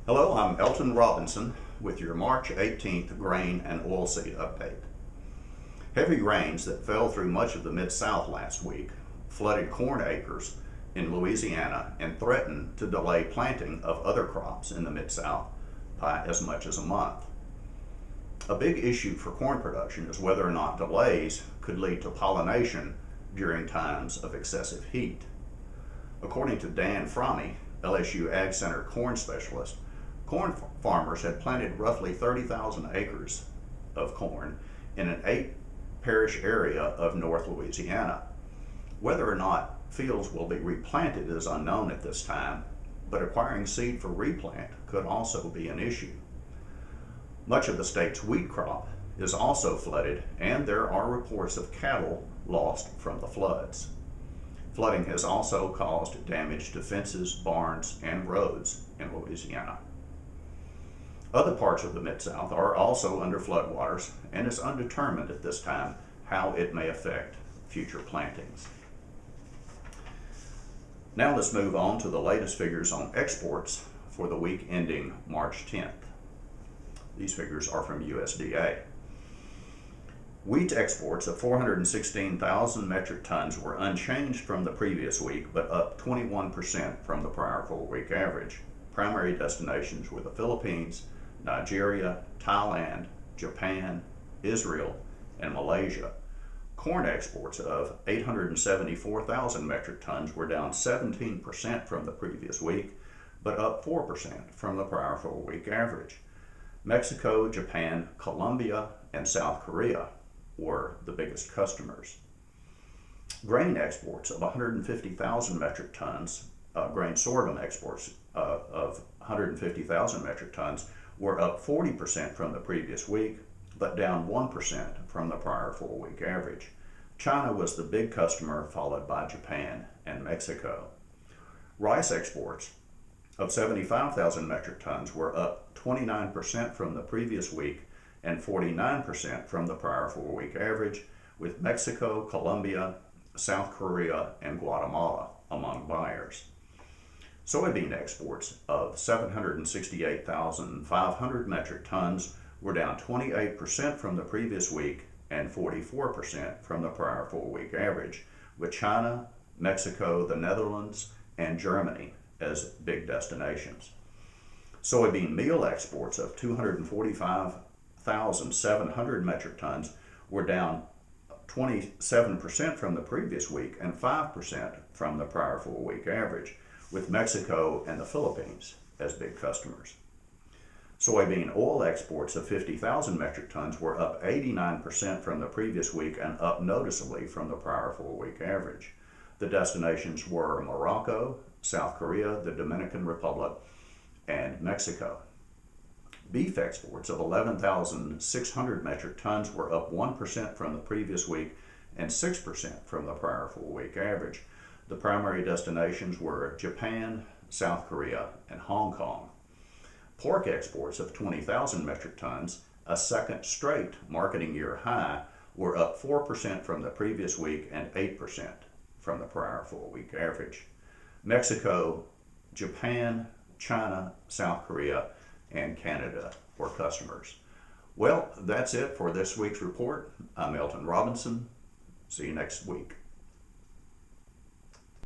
Hello, I'm Elton Robinson with your March 18th grain and oilseed update. Heavy rains that fell through much of the Mid-South last week flooded corn acres in Louisiana and threatened to delay planting of other crops in the Mid-South by as much as a month. A big issue for corn production is whether or not delays could lead to pollination during times of excessive heat. According to Dan Fromme, LSU Ag Center corn specialist, corn farmers had planted roughly 30,000 acres of corn in an 8-parish area of North Louisiana. Whether or not fields will be replanted is unknown at this time, but acquiring seed for replant could also be an issue. Much of the state's wheat crop is also flooded, and there are reports of cattle lost from the floods. Flooding has also caused damage to fences, barns, and roads in Louisiana. Other parts of the Mid-South are also under floodwaters, and it's undetermined at this time how it may affect future plantings. Now let's move on to the latest figures on exports for the week ending March 10th. These figures are from USDA. Wheat exports of 416,000 metric tons were unchanged from the previous week, but up 21% from the prior 4-week average. Primary destinations were the Philippines, Nigeria, Thailand, Japan, Israel, and Malaysia. Corn exports of 874,000 metric tons were down 17% from the previous week, but up 4% from the prior 4-week average. Mexico, Japan, Colombia, and South Korea were the biggest customers. Grain exports of 150,000 metric tons, grain sorghum exports of 150,000 metric tons were up 40% from the previous week, but down 1% from the prior 4-week average. China was the big customer, followed by Japan and Mexico. Rice exports of 75,000 metric tons were up 29% from the previous week and 49% from the prior 4-week average, with Mexico, Colombia, South Korea, and Guatemala among buyers. Soybean exports of 768,500 metric tons were down 28% from the previous week and 44% from the prior 4-week average, with China, Mexico, the Netherlands, and Germany as big destinations. Soybean meal exports of 245,700 metric tons were down 27% from the previous week and 5% from the prior 4-week average, with Mexico and the Philippines as big customers. Soybean oil exports of 50,000 metric tons were up 89% from the previous week and up noticeably from the prior 4-week average. The destinations were Morocco, South Korea, the Dominican Republic, and Mexico. Beef exports of 11,600 metric tons were up 1% from the previous week and 6% from the prior 4-week average. The primary destinations were Japan, South Korea, and Hong Kong. Pork exports of 20,000 metric tons, a second straight marketing year high, were up 4% from the previous week and 8% from the prior 4-week average. Mexico, Japan, China, South Korea, and Canada were customers. Well, that's it for this week's report. I'm Elton Robinson. See you next week.